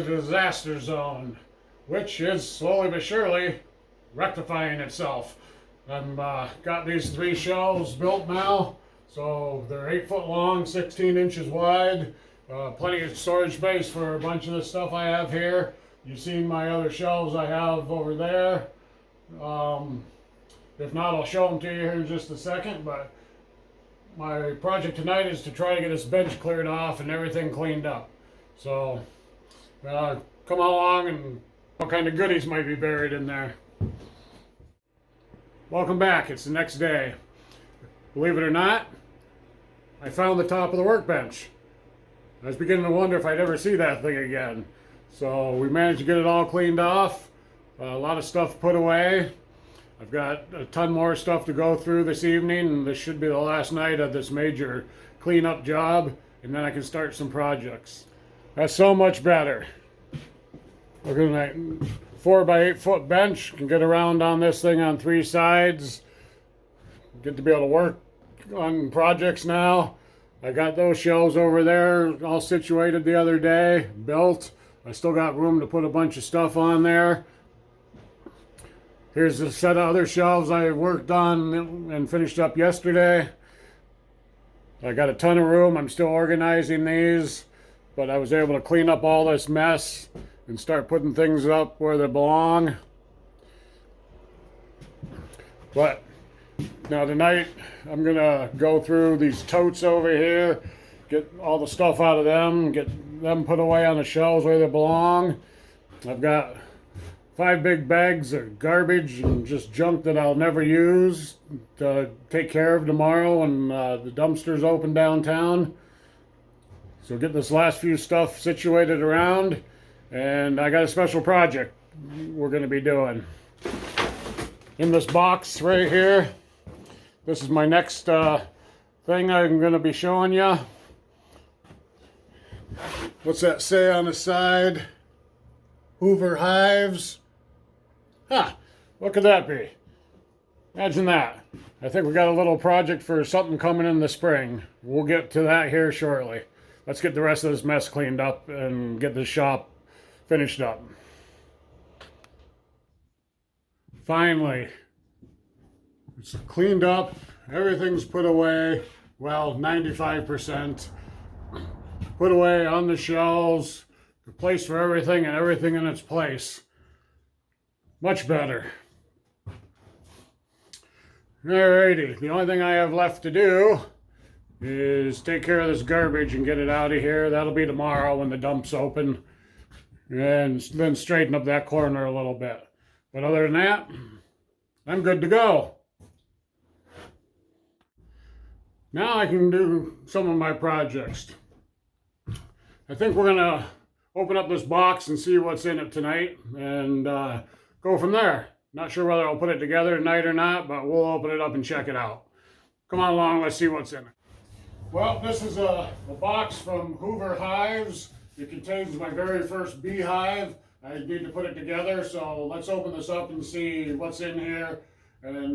disaster zone, which is slowly but surely rectifying itself. I've got these 3 shelves built now, so they're 8 foot long, 16 inches wide. Plenty of storage space for a bunch of the stuff I have here. You've seen my other shelves I have over there. If not, I'll show them to you here in just a second, but my project tonight is to try to get this bench cleared off and everything cleaned up. So come along and what kind of goodies might be buried in there. Welcome back. It's the next day. Believe it or not, I found the top of the workbench. I was beginning to wonder if I'd ever see that thing again. So we managed to get it all cleaned off. A lot of stuff put away. I've got a ton more stuff to go through this evening, and this should be the last night of this major cleanup job, and then I can start some projects. That's so much better. Look at that 4 by 8 foot bench. Can get around on this thing on 3 sides. Get to be able to work on projects now. I got those shelves over there all situated the other day, built. I still got room to put a bunch of stuff on there. Here's a set of other shelves I worked on and finished up yesterday. I got a ton of room. I'm still organizing these, but I was able to clean up all this mess and start putting things up where they belong. But now tonight I'm gonna go through these totes over here, get all the stuff out of them, get them put away on the shelves where they belong. I've got 5 big bags of garbage and just junk that I'll never use to take care of tomorrow when the dumpster's open downtown. So get this last few stuff situated around, and I got a special project we're going to be doing. In this box right here, this is my next thing I'm going to be showing you. What's that say on the side? Hoover Hives. What could that be? Imagine that. I think we got a little project for something coming in the spring. We'll get to that here shortly. Let's get the rest of this mess cleaned up and get this shop finished up. Finally, it's cleaned up. Everything's put away. Well, 95%. Put away on the shelves. The place for everything and everything in its place. Much better. Alrighty, the only thing I have left to do is take care of this garbage and get it out of here. That'll be tomorrow when the dump's open. And then straighten up that corner a little bit. But other than that, I'm good to go. Now I can do some of my projects. I think we're gonna open up this box and see what's in it tonight and go from there. Not sure whether I'll put it together tonight or not, but we'll open it up and check it out. Come on along, let's see what's in it. Well, this is a box from Hoover Hives. It contains my very first beehive. I need to put it together, so let's open this up and see what's in here, and then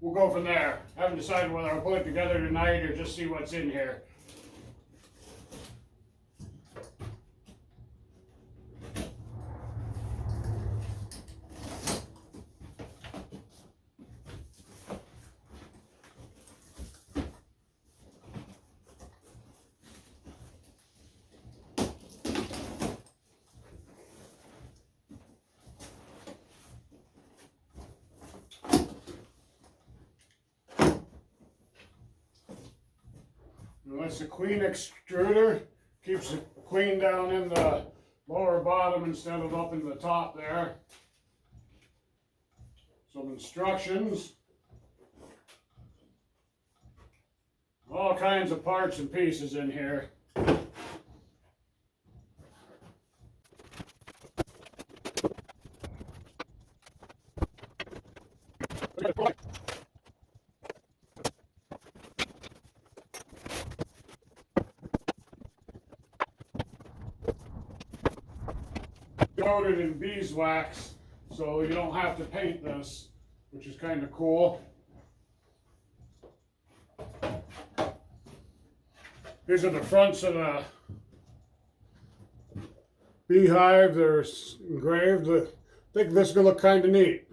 we'll go from there. I haven't decided whether I'll put it together tonight or just see what's in here. That's the queen extruder. Keeps the queen down in the lower bottom instead of up in the top there. Some instructions. All kinds of parts and pieces in here. Coated in beeswax, so you don't have to paint this, which is kind of cool. These are the fronts of the Beehive. They're engraved. I think this is going to look kind of neat.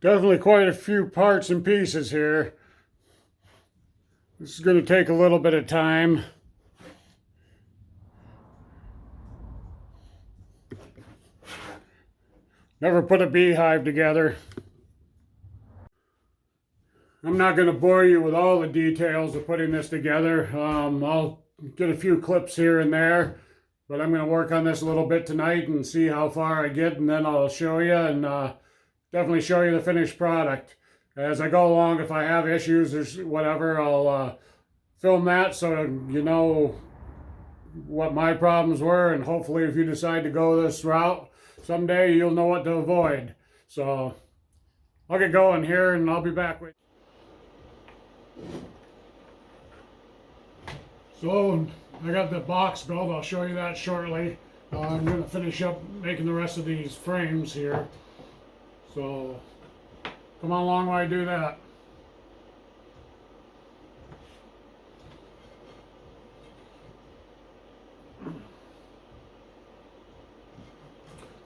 Definitely quite a few parts and pieces here. This is going to take a little bit of time. Never put a beehive together. I'm not going to bore you with all the details of putting this together. I'll get a few clips here and there, but I'm going to work on this a little bit tonight and see how far I get, and then I'll show you and definitely show you the finished product. As I go along, if I have issues or whatever, I'll film that so you know what my problems were, and hopefully if you decide to go this route someday, you'll know what to avoid. So I'll get going here and I'll be back with you. So I got the box built. I'll show you that shortly. I'm going to finish up making the rest of these frames here. So come on along while I do that.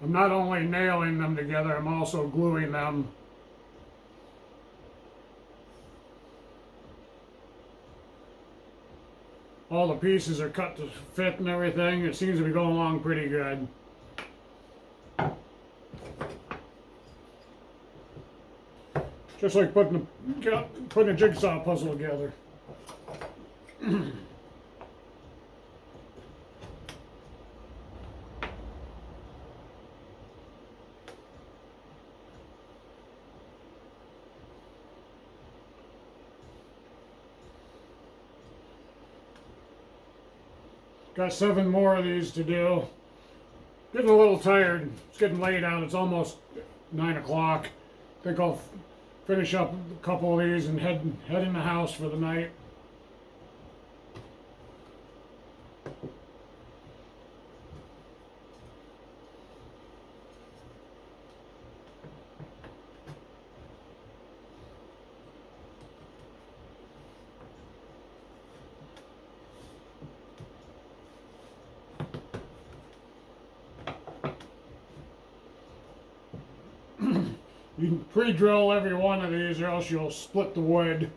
I'm not only nailing them together, I'm also gluing them. All the pieces are cut to fit and everything. It seems to be going along pretty good. Just like putting a jigsaw puzzle together. Got 7 more of these to do. Getting a little tired. It's getting late out. It's almost 9 o'clock. I think I'll finish up a couple of these and head in the house for the night. You can pre-drill every one of these or else you'll split the wood.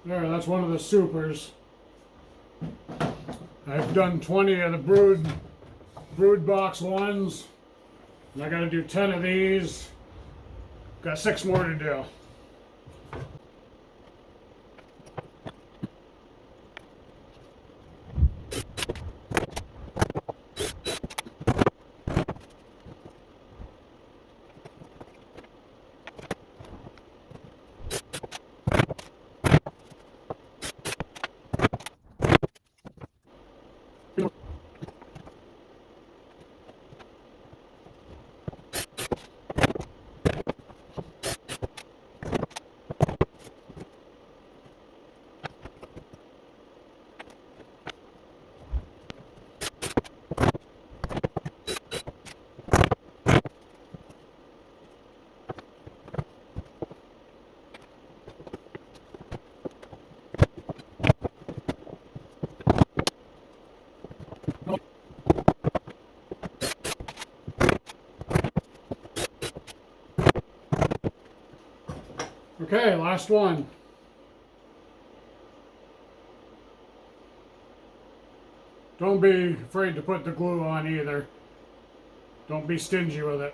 There, that's one of the supers. I've done 20 of the brood box ones. And I gotta do 10 of these. Got 6 more to do. Okay, last one. Don't be afraid to put the glue on either. Don't be stingy with it.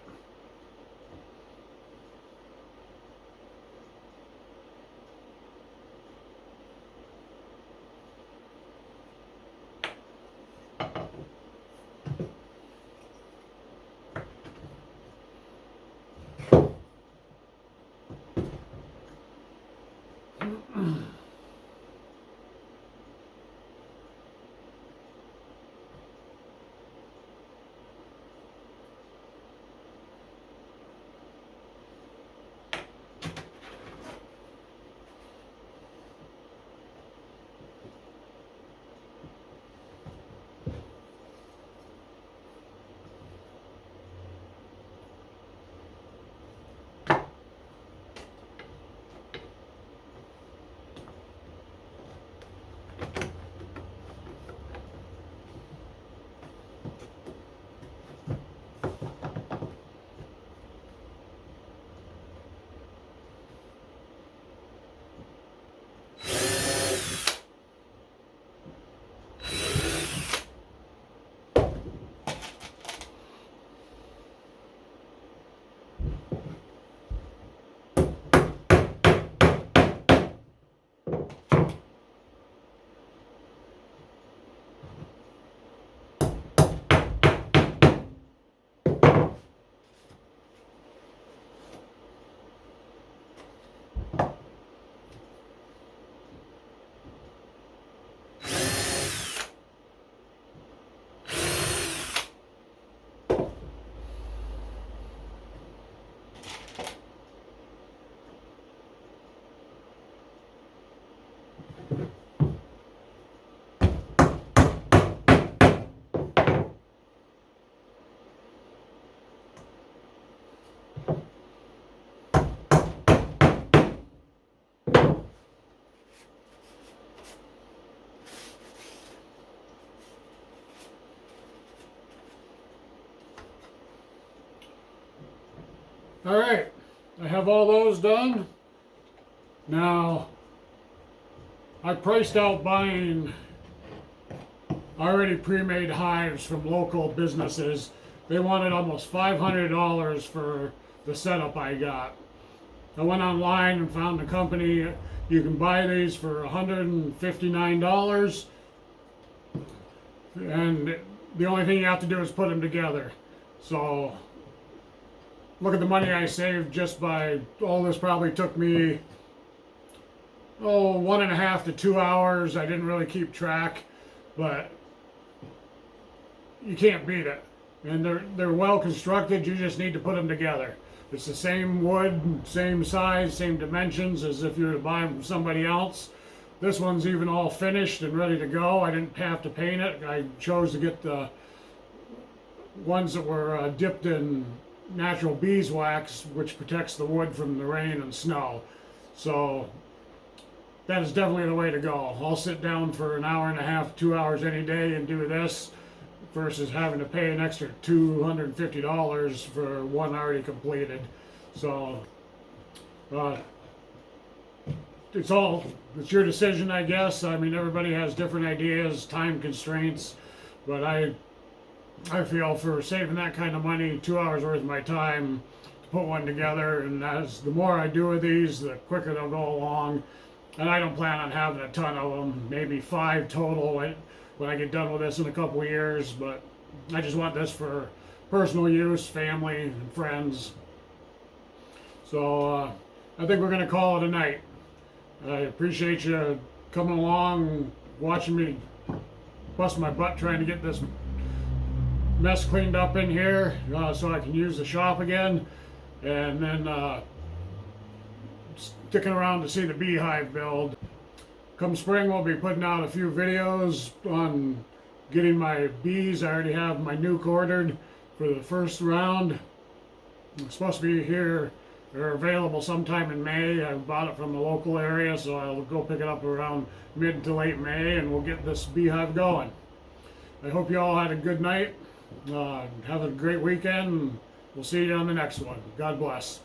All right, I have all those done. Now, I priced out buying already pre-made hives from local businesses. They wanted almost $500 for the setup I got. I went online and found a company. You can buy these for $159, and the only thing you have to do is put them together. So look at the money I saved just by all this. Probably took me 1.5 to 2 hours. I didn't really keep track, but you can't beat it. And they're well constructed. You just need to put them together. It's the same wood, same size, same dimensions as if you were to buy them from somebody else. This one's even all finished and ready to go. I didn't have to paint it. I chose to get the ones that were dipped in natural beeswax, which protects the wood from the rain and snow. So that is definitely the way to go. I'll sit down for an hour and a half, 2 hours any day and do this versus having to pay an extra $250 for one already completed. So it's your decision, I guess. I mean, everybody has different ideas, time constraints, but I feel for saving that kind of money, 2 hours worth of my time to put one together, and the more I do of these, the quicker they'll go along. And I don't plan on having a ton of them, maybe 5 total when I get done with this in a couple of years, but I just want this for personal use, family, and friends. So I think we're going to call it a night. I appreciate you coming along, watching me bust my butt trying to get this mess cleaned up in here so I can use the shop again, and then sticking around to see the beehive build. Come spring, we'll be putting out a few videos on getting my bees. I already have my nuke ordered for the first round. It's supposed to be here. They're available sometime in May. I bought it from the local area, so I'll go pick it up around mid to late May, and we'll get this beehive going. I hope you all had a good night. Have a great weekend. We'll see you on the next one. God bless.